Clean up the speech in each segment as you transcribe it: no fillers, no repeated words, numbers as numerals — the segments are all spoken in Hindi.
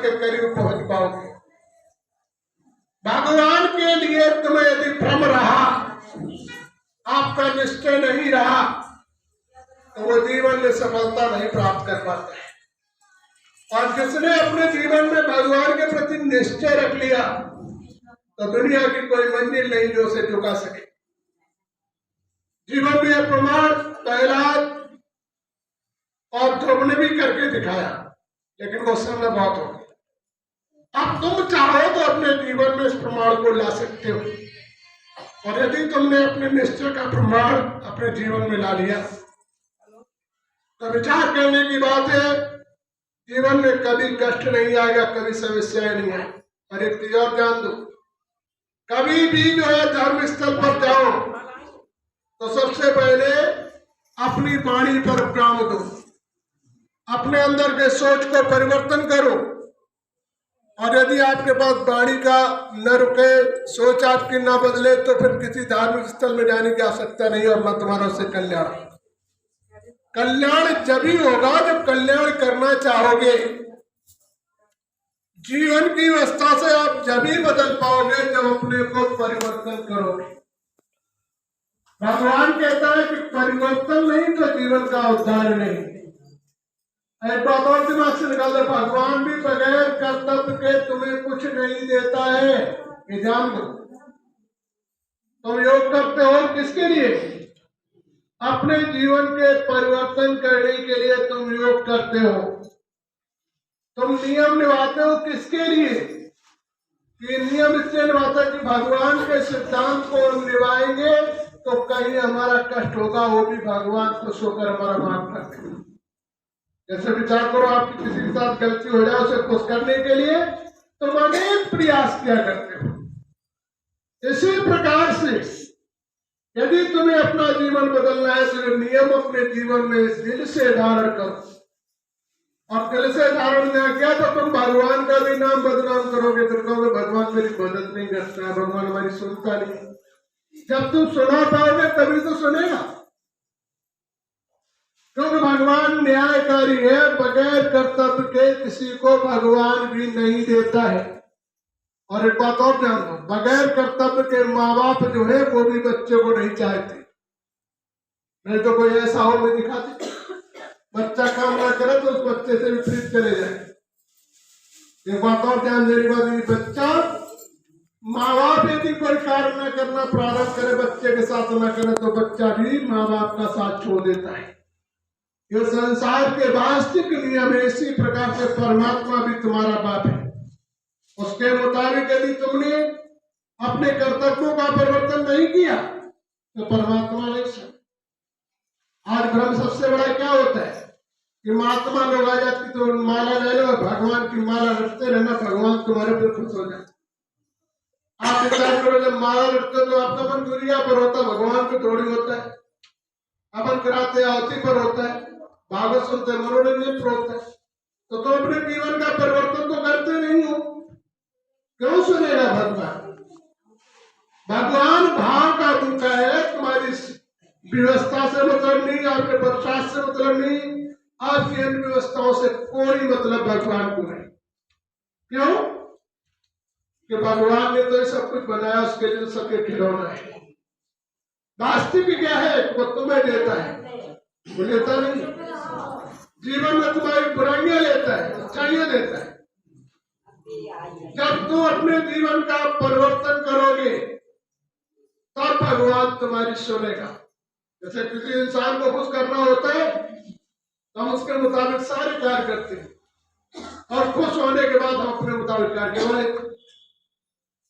के करीब पहुंच पाओगे। भगवान के लिए तुम्हें यदि भ्रम रहा, आपका निश्चय नहीं रहा, तो वो जीवन में सफलता नहीं प्राप्त कर पाता है। और जिसने अपने जीवन में भगवान के प्रति निश्चय रख लिया, तो दुनिया की कोई मंजिल नहीं जो उसे झुका सके। जीवन में प्रमाण प्रहलाद और ध्रुव ने भी करके दिखाया, लेकिन वो समय बहुत हो गया। अब तुम चाहो तो अपने जीवन में इस प्रमाण को ला सकते हो, और यदि तुमने अपने निश्चय का प्रमाण अपने जीवन में ला लिया, तो विचार करने की बात है, जीवन में कभी कष्ट नहीं आएगा, कभी समस्याएं नहीं आएगी। और एक चीज और जान दो, कभी भी जो है धर्म स्थल पर जाओ तो सबसे पहले अपनी वाणी पर उपराम दो, अपने अंदर के सोच को परिवर्तन करो। और यदि आपके पास वाणी का न रुके, सोच आपकी ना बदले, तो फिर किसी धार्मिक स्थल में जाने की आवश्यकता नहीं, और न तुम्हारा उससे कल्याण। कल्याण जब ही होगा जब कल्याण करना चाहोगे। जीवन की अवस्था से आप जब ही बदल पाओगे जब अपने को परिवर्तन करोगे। भगवान कहता है कि परिवर्तन नहीं तो जीवन का उद्धार नहीं। एक बात और दिमाग से निकाल दो, भगवान भी बगैर कर्तव्य के तुम्हें कुछ नहीं देता है, ये जान दो। तुम योग करते हो किसके लिए? अपने जीवन के परिवर्तन करने के लिए तुम योग करते हो। तुम नियम निभाते हो किसके लिए? कि नियम इसलिए निभाते कि भगवान के सिद्धांत को हम निभाएंगे तो कहीं हमारा कष्ट होगा, वो भी भगवान खुश होकर हमारा माफ करते हैं। जैसे विचार करो, आपकी किसी के साथ गलती हो जाए, उसे खुश करने के लिए तुम अनेक प्रयास किया करते हो। इसी प्रकार से यदि तुम्हें अपना जीवन बदलना है तो नियम अपने जीवन में दिल से धारण करो। और दिल से धारण न किया तो तुम भगवान का भी नाम बदनाम करोगे। तुम कहोगे भगवान मेरी मदद नहीं करता, भगवान हमारी सुनता नहीं। जब तुम सुना पाओगे तभी तो सुनेगा, क्योंकि भगवान न्यायकारी है। बगैर कर्तव्य के किसी को भगवान भी नहीं देता है। और एक बात और ध्यान दो, बगैर कर्तव्य के माँ बाप जो है वो भी बच्चे को नहीं चाहते। नहीं तो कोई ऐसा हो मैं दिखाते, बच्चा काम ना करे तो उस बच्चे से विपरीत चले जाए। एक बात और ध्यान देने वाली, बच्चा माँ बाप यदि कोई कार्य न करना प्रारंभ करे, बच्चे के साथ न करे, तो बच्चा भी माँ बाप का साथ छोड़ देता है। ये संसार के वास्तविक नियम है। इसी प्रकार से परमात्मा भी तुम्हारा बाप है। उसके मुताबिक यदि तुमने अपने कर्तव्यों का परिवर्तन नहीं किया तो परमात्मा नहीं समझ। आज भ्रम सबसे बड़ा क्या होता है कि महात्मा लोग आ जाती तो माला ले लो, भगवान की माला रखते रहना, भगवान तुम्हारे पर खुश हो जाए। आप विचार करो, जब माला रखते हो तो आपका मन दुनिया पर होता है, भगवान पे थोड़ी होता है। अपन कराते आरती पर होता है, भागवत सुनते मनोरंजन पर होता है। तो तुम अपने जीवन का परिवर्तन तो करते नहीं हो, क्यों सुनेगा भगवान? भगवान भाव का दूता है। तुम्हारी व्यवस्था से मतलब नहीं, आपके प्रसाद से मतलब नहीं, आपकी इन व्यवस्थाओं से कोई मतलब भगवान को नहीं। क्यों? कि भगवान ने तो सब कुछ बनाया, उसके लिए सबके खिलौना है। वास्तविक क्या है? वो तुम्हें देता है, वो लेता नहीं। जीवन में तुम्हारी बुराइयां लेता है, अच्छाइयां देता है। जब तुम अपने जीवन का परिवर्तन करोगे तब भगवान तुम्हारी सुनेगा। जैसे किसी इंसान को खुश करना होता है तो हम उसके मुताबिक सारे कार्य करते हैं, और खुश होने के बाद हम अपने मुताबिक कार्य करें।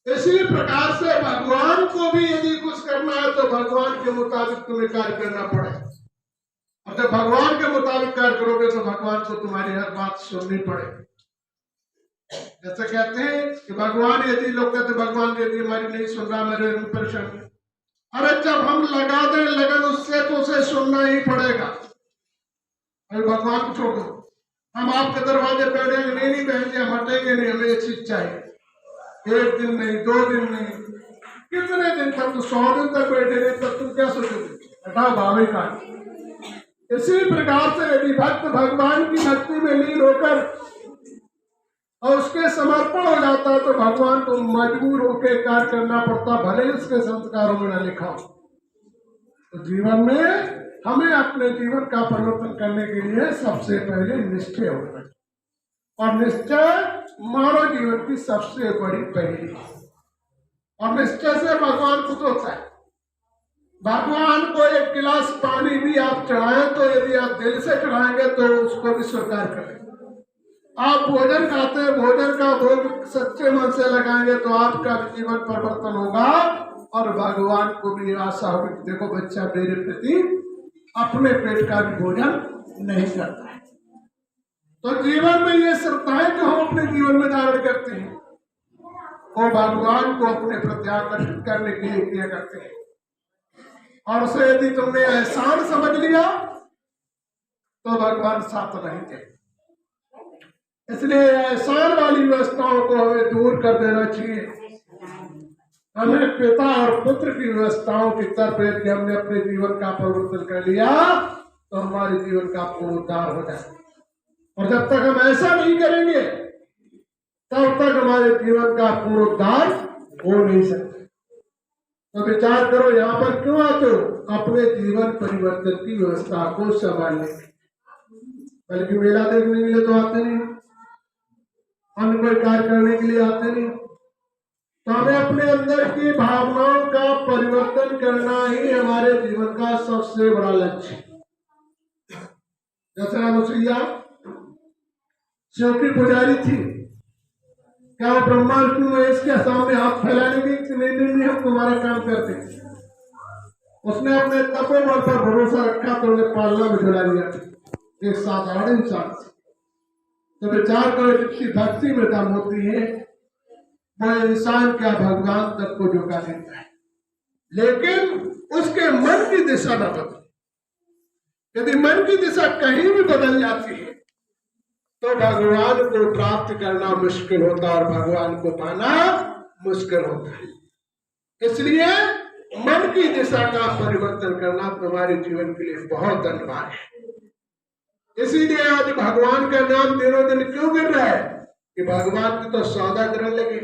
इसी प्रकार से भगवान को भी यदि कुछ करना है तो भगवान के मुताबिक तुम्हें कार्य करना पड़ेगा। और जब भगवान के मुताबिक कार्य करोगे तो भगवान को तुम्हारी हर बात सुननी पड़ेगी। जैसे कहते हैं कि भगवान, यदि लोग कहते भगवान यदि हमारी नहीं सुन रहा, मेरे परेशान, अरे जब हम लगा दें लगन उससे तो उसे सुनना ही पड़ेगा। अरे भगवान को छोड़ दो, हम आपके दरवाजे बैठेंगे नहीं बहन जी, हम हटेंगे नहीं, हमें ये चीज चाहिए। एक दिन नहीं, 2 दिन नहीं, कितने दिन तक? तो 100 दिन तक बैठे रहे, तब तुम क्या सोचोगे? हटाओ भावे का। इसी प्रकार से यदि भक्त भगवान की भक्ति में लीन होकर और उसके समर्पण हो जाता है तो भगवान को मजबूर होकर कार्य करना पड़ता, भले ही उसके संस्कारों में न लिखा हो। तो जीवन में हमें अपने जीवन का परिवर्तन करने के लिए सबसे पहले निश्चय होना है, और निश्चय मानव जीवन की सबसे बड़ी पहली है। और निश्चय से भगवान खुद होता है। भगवान को एक गिलास पानी भी आप चढ़ाएं तो यदि आप दिल से चढ़ाएंगे तो उसको भी स्वीकार करेंगे। आप भोजन खाते हैं, भोजन का भोग सच्चे मन से लगाएंगे तो आपका जीवन परिवर्तन होगा, और भगवान को भी आशा होगी, देखो बच्चा मेरे प्रति अपने पेट का भी भोजन नहीं करता है। तो जीवन में ये श्रद्धाएं जो हम अपने जीवन में धारण करते हैं वो भगवान को अपने प्रति आकर्षित करने के लिए किया करते हैं। और उसे यदि तुमने एहसान समझ लिया तो भगवान साथ नहीं थे। इसलिए एहसान वाली व्यवस्थाओं को हमें दूर कर देना चाहिए। हमें पिता और पुत्र की व्यवस्थाओं की तरफ यदि हमने अपने जीवन का परिवर्तन कर लिया तो हमारे जीवन का पुनरुद्धार हो जाए। और जब तक हम ऐसा नहीं करेंगे तब तक हमारे जीवन का पुनरुद्धार हो नहीं सकता। तो विचार करो, यहाँ पर क्यों आते हो? अपने जीवन परिवर्तन की व्यवस्था को संभालने, बल्कि मेला देखने के लिए तो आते नहीं, अन्य कोई कार्य करने के लिए आते नहीं। तो हमें अपने अंदर की भावनाओं का परिवर्तन करना ही हमारे जीवन का सबसे बड़ा लक्ष्य। जैसे अनुसुईया शिव की पुजारी थी, क्या वो ब्रह्मा विष्णु महेश के सामने हाथ फैलाने की नहीं हम तुम्हारा काम करते? उसने अपने तपोबल पर भरोसा रखा तो उन्हें पालना में जुड़ा लिया एक साधारण इंसान से। तो विचार करो, जिसकी भक्ति में दम होती है वह इंसान क्या भगवान तक को झुका देता है, लेकिन उसके मन की दिशा न बदले। यदि मन की दिशा कहीं भी बदल जाती है तो भगवान को प्राप्त करना मुश्किल होता है और भगवान को पाना मुश्किल होता है। इसलिए मन की दिशा का परिवर्तन करना तुम्हारे जीवन के लिए बहुत अनिवार्य है। इसीलिए आज भगवान का नाम दिनों दिन क्यों गिर रहा है कि भगवान की तो सौदा करने लगे,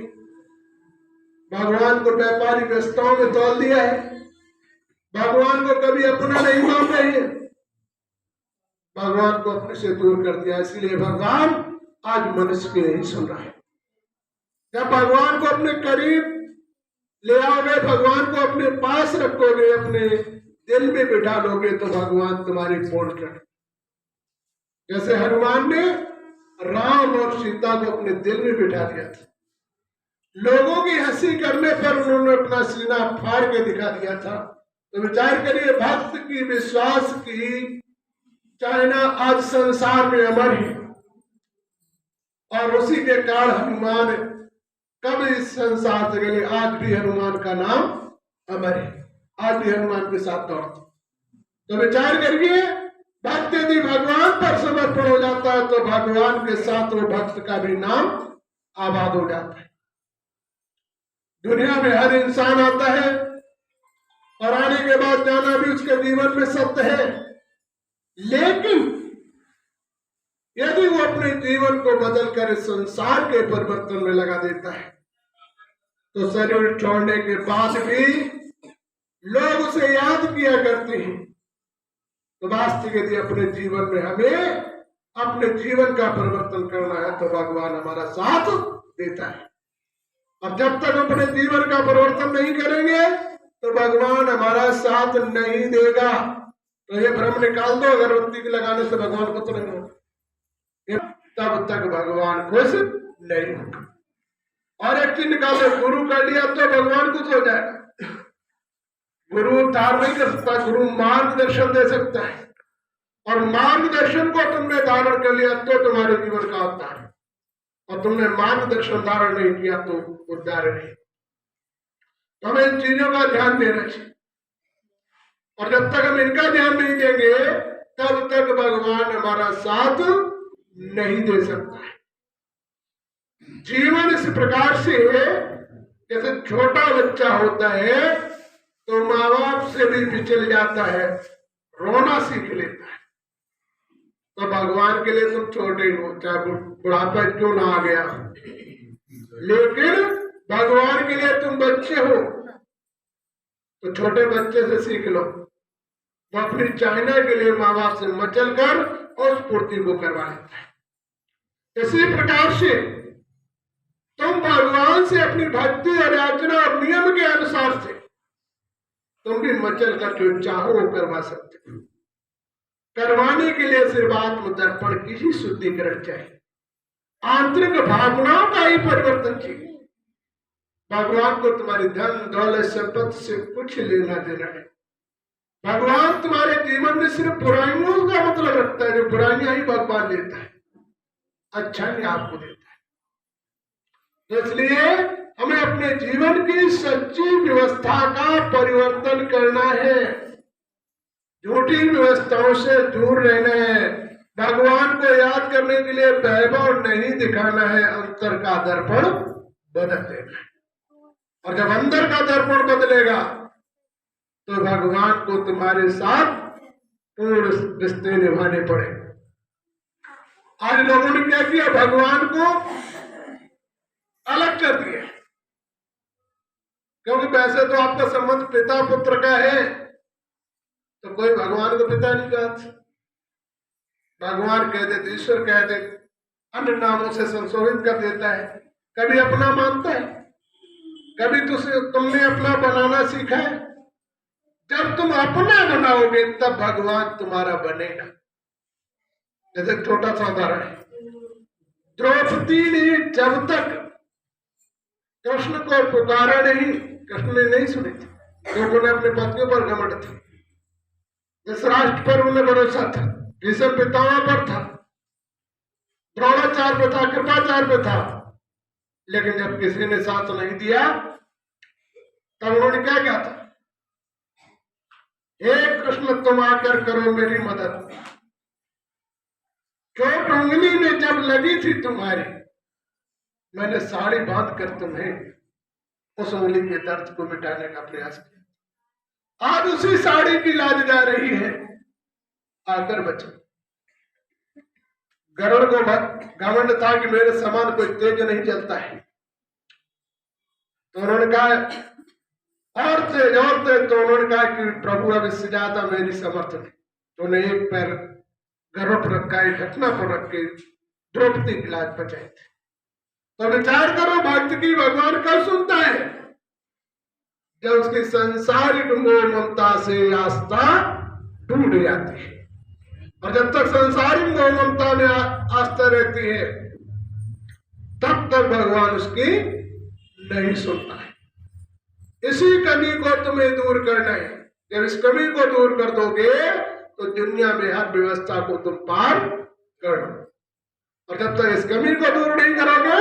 भगवान को व्यापारी व्यवस्थाओं में तोल दिया है, भगवान को कभी अपना नहीं मान रही है, भगवान को अपने से दूर कर दिया। इसलिए भगवान आज मनुष्य की नहीं सुन रहा है। जब भगवान को अपने करीब ले आओगे, भगवान को अपने पास रखोगे, अपने दिल में बिठा लोगे तो भगवान तुम्हारी पूर्ण कर। जैसे हनुमान ने राम और सीता को अपने दिल में बिठा दिया था, लोगों की हंसी करने पर उन्होंने अपना सीना फाड़ के दिखा दिया था। तो विचार करिए, भक्त की, विश्वास की चाइना आज संसार में अमर है, और उसी के कारण हनुमान कब इस संसार से गए, आज भी हनुमान का नाम अमर है, आज भी हनुमान के साथ दौड़ते। तो विचार करिए, भक्त यदि भगवान पर समर्पण हो जाता है तो भगवान के साथ वो भक्त का भी नाम आबाद हो जाता है। दुनिया में हर इंसान आता है और आने के बाद जाना भी उसके जीवन में सत्य है, लेकिन यदि वो अपने जीवन को बदलकर संसार के परिवर्तन में लगा देता है तो शरीर छोड़ने के बाद भी लोग उसे याद किया करते हैं। तो वास्तविक यदि अपने जीवन में हमें अपने जीवन का परिवर्तन करना है तो भगवान हमारा साथ देता है, और जब तक अपने जीवन का परिवर्तन नहीं करेंगे तो भगवान हमारा साथ नहीं देगा। तो ये भ्रम निकाल दो, अगरबत्ती लगाने से भगवान को तो नहीं होगा, तब तक भगवान खुश नहीं होगा। और एक चीज निकालो, गुरु कर लिया तो भगवान खुश हो जाएगा। गुरु उद्धार नहीं कर सकता, गुरु मार्गदर्शन दे सकता है, और मार्गदर्शन को तुमने धारण कर लिया तो तुम्हारे जीवन का उद्धार है, और तुमने मार्गदर्शन धारण नहीं किया तो उद्धार नहीं। तो हमें इन चीजों का ध्यान देना चाहिए, और जब तक हम इनका ध्यान नहीं देंगे तब तक भगवान हमारा साथ नहीं दे सकता है। जीवन इस प्रकार से, जैसे छोटा बच्चा होता है तो माँ बाप से भी पिछल जाता है, रोना सीख लेता है, तो भगवान के लिए तुम छोटे ही हो, चाहे बुढ़ापा क्यों ना आ गया, लेकिन भगवान के लिए तुम बच्चे हो। तो छोटे बच्चे से सीख लो, वो अपनी चाइना के लिए माँ बाप से मचल कर उस पूर्ति को करवा लेता है। इसी प्रकार से तुम भगवान से अपनी भक्ति और याचना और नियम के अनुसार से तुम भी मचल कर जो चाहो वो करवा सकते हो। करवाने के लिए सिर्फ आत्म दर्पण की ही शुद्धिकरण चाहिए, आंतरिक भावनाओं का ही परिवर्तन चाहिए। भगवान को तुम्हारी धन दौलत संपत्ति से कुछ लेना देना है। भगवान तुम्हारे जीवन में सिर्फ बुराइयों का मतलब रखता है, जो बुराइयां ही भगवान लेता है, अच्छा नहीं आपको देता है। तो इसलिए हमें अपने जीवन की सच्ची व्यवस्था का परिवर्तन करना है, झूठी व्यवस्थाओं से दूर रहना है। भगवान को याद करने के लिए वैभव नहीं दिखाना है, अंतर का दर्पण बदल देना है। और जब अंदर का दर्पण बदलेगा तो भगवान को तुम्हारे साथ पूर्ण रिश्ते निभाने पड़े। आज लोगों ने क्या किया, भगवान को अलग कर दिया, क्योंकि वैसे तो आपका संबंध पिता पुत्र का है, तो कोई भगवान को पिता नहीं कहता। भगवान कह देते, ईश्वर कह दे, अन्य नामों से संशोधित कर देता है। कभी अपना मानता है, कभी तुमने अपना बनाना सीखा है। जब तुम अपना बनाओगे तब भगवान तुम्हारा बनेगा। जैसे छोटा सा उदाहरण है, द्रौपदी ने जब तक कृष्ण को पुकारा नहीं, कृष्ण ने नहीं सुनी थी, लोगों ने अपने पतियों पर घमंड था, धृतराष्ट्र पर उन्हें भरोसा था, भीष्म पितामह पर था, द्रोणाचार्य पर था, कृपाचार्य पर था, लेकिन जब किसी ने साथ नहीं दिया तब उन्होंने क्या कहा था, हे कृष्ण तुम आकर करो मेरी मदद। चोट उंगली में जब लगी थी तुम्हारी, मैंने साड़ी बांध कर तुम्हें उस उंगली के दर्द को मिटाने का प्रयास किया। आज उसी साड़ी की लाज जा रही है, आकर बचो। गरुड़ को घमंड था कि मेरे समान कोई तेज नहीं चलता है, तो उन्होंने कहा और तेज और तेज, तो उन्होंने कहा कि प्रभु अब इससे ज्यादा मेरी समर्थ नहीं। तो उन्हें एक पैर गरुड़ पर रखा, एक घटना पर रख के द्रौपदी की लाज बचाई थी। तो विचार करो, भक्त की भगवान कब सुनता है, जब उसकी संसारिक मोह ममता से आस्था टूट जाती है। और जब तक संसारिक मोह ममता में आस्था रहती है तब तक भगवान उसकी नहीं सुनता है। इसी कमी को तुम्हें दूर करना है। जब इस कमी को दूर कर दोगे तो दुनिया में हर व्यवस्था को तुम पार कर लो, और जब तक इस कमी को दूर नहीं करोगे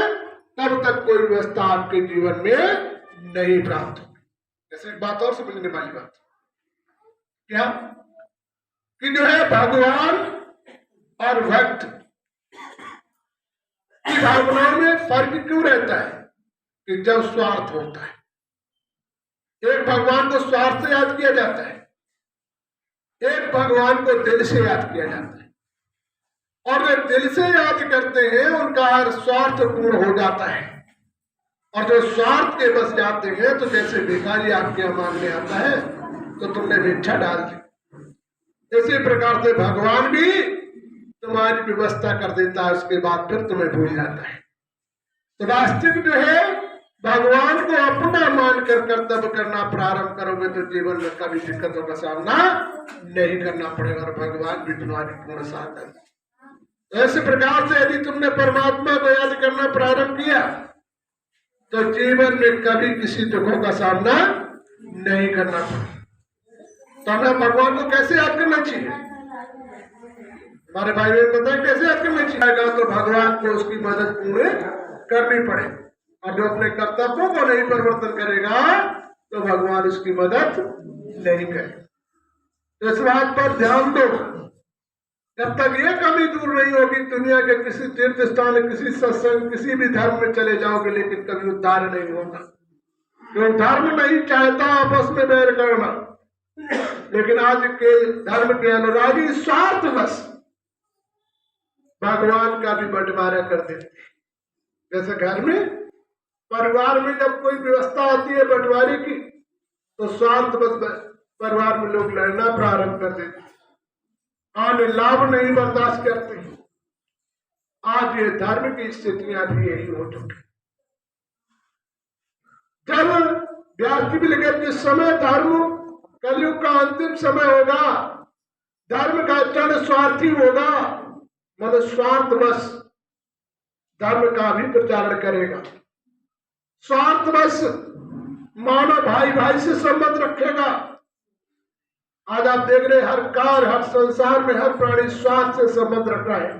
तब तक कोई व्यवस्था आपके जीवन में नहीं प्राप्त होगी। जैसे एक बात और समझने वाली बात क्या, कि जो है भगवान और भक्त की भावनाओं में फर्क क्यों रहता है, कि जब स्वार्थ होता है, एक भगवान को स्वार्थ से याद किया जाता है, एक भगवान को दिल से याद किया जाता है। और जो दिल से याद करते हैं उनका हर स्वार्थ पूर्ण हो जाता है, और जो स्वार्थ के बस जाते हैं तो जैसे भिखारी आपके यहाँ मांगने आता है तो तुमने भिक्षा डाल दी, इसी प्रकार से भगवान भी तुम्हारी व्यवस्था कर देता है, उसके बाद फिर तुम्हें भूल जाता है। तो वास्तविक जो है भगवान को अपना मानकर कर्तव्य करना प्रारंभ करोगे तो जीवन में कभी दिक्कतों का सामना नहीं करना पड़ेगा, और भगवान भी तुम्हारी पूर्ण साथ है। ऐसे प्रकार से यदि तुमने परमात्मा को याद करना प्रारंभ किया तो जीवन में कभी किसी दुखों का सामना नहीं करना पड़ेगा। तो हमें भगवान को कैसे याद करना चाहिए, हमारे भाई बहन बताए कैसे याद करना चाहिए, तो भगवान को उसकी मदद पूर्ण करनी पड़ेगी। और जो अपने कर्तव्यों को नहीं परिवर्तन करेगा तो भगवान उसकी मदद नहीं करेगा। तो इस बात पर ध्यान दो, जब तक ये कमी दूर नहीं होगी, दुनिया के किसी तीर्थ स्थान, किसी सत्संग, किसी भी धर्म में चले जाओगे लेकिन कभी उद्धार नहीं होगा। जो धर्म नहीं चाहता आपस में बैर करना, लेकिन आज के धर्म के अनुरागी स्वार्थवश भगवान का भी बंटवारा कर देते हैं। जैसे घर में परिवार में जब कोई व्यवस्था आती है बंटवारे की, तो स्वार्थ बस परिवार में लोग लड़ना प्रारंभ कर देते हैं, आने लाभ नहीं बर्दाश्त करते हैं। आज ये धर्म की स्थितियां भी यही हो चुकी। जब व्यास जी भी लगे जिस समय धर्म कलयुग का अंतिम समय होगा, धर्म का जड़ स्वार्थी होगा, मतलब स्वार्थवश धर्म का भी प्रचारण करेगा, स्वार्थवश मानव भाई भाई से संबंध रखेगा। आज आप देख रहे हर कार्य हर संसार में हर प्राणी स्वार्थ से संबंध रख रहा है,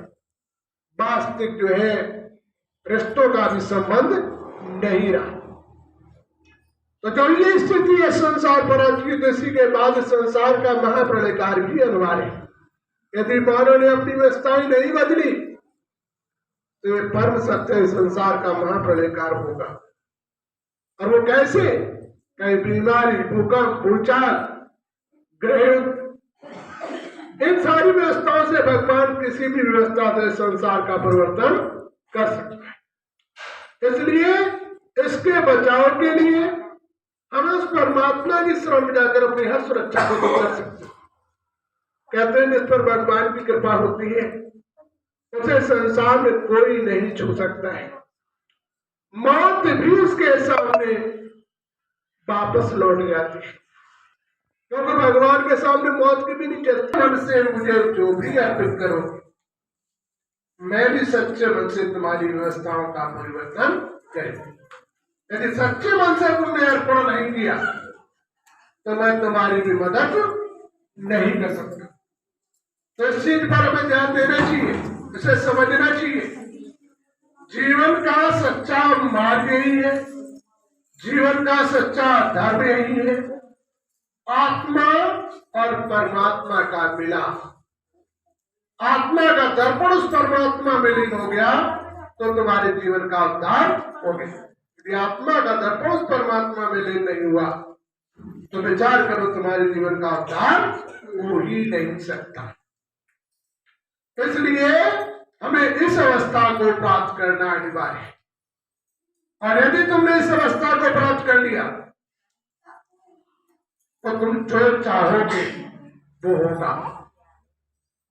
वास्तविक जो है रिश्तों का भी संबंध नहीं रहा। तो जब ये स्थिति है संसार पर इसी के बाद संसार का महाप्रलय कार्य भी अनिवार्य है। यदि मानव ने अपनी व्यवस्थाएं नहीं बदली तो ये परम सत्य संसार का महाप्रलय कार्य होगा। और वो कैसे? कहीं बीमारी, भूकंप, भूचाल, ग्रहण, इन सारी व्यवस्थाओं से भगवान किसी भी व्यवस्था से संसार का परिवर्तन कर सकता है। इसलिए इसके बचाव के लिए हमें उस परमात्मा की शरण में जाकर अपनी हर सुरक्षा को कर सकते हैं। कहते हैं जिस पर भगवान की कृपा होती है उसे संसार में कोई नहीं छू सकता है। मौत भी उसके सामने वापस लौट जाती है, क्योंकि भगवान के सामने मौत की भी नहीं चलती। मन से मुझे जो भी अर्पित करो, मैं भी सच्चे मन से तुम्हारी व्यवस्थाओं का परिवर्तन करूंगा। यदि सच्चे मन से तुमने अर्पण नहीं किया तो मैं तुम्हारी भी मदद नहीं कर सकता। तो इस चीज पर हमें ध्यान देना चाहिए, इसे समझना चाहिए। जीवन का सच्चा मार्ग यही है, जीवन का सच्चा धर्म यही है, आत्मा और परमात्मा का मिलाप। आत्मा का दर्पण उस परमात्मा में लीन हो गया तो तुम्हारे जीवन का उद्धार हो गया। यदि आत्मा का दर्पण उस परमात्मा में लीन नहीं हुआ तो विचार करो तुम्हारे जीवन का उद्धार हो ही नहीं सकता। इसलिए हमें इस अवस्था को प्राप्त करना अनिवार्य है। और यदि तुमने इस अवस्था को प्राप्त कर लिया तो तुम जो चाहोगे वो होगा।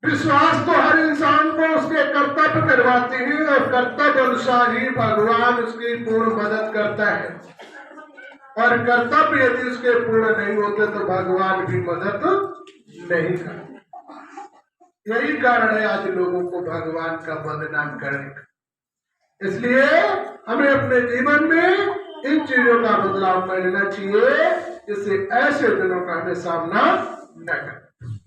विश्वास तो हर इंसान को उसके कर्तव्य करवाते हैं और कर्तव्य अनुसार ही भगवान उसकी पूर्ण मदद करता है। और कर्तव्य यदि उसके पूर्ण नहीं होते तो भगवान की मदद नहीं करते। यही कारण है आज लोगों को भगवान का बदनाम करने का। इसलिए हमें अपने जीवन में इन चीजों का बदलाव कर लेना चाहिए जिससे ऐसे दिनों का हमें सामना न करें।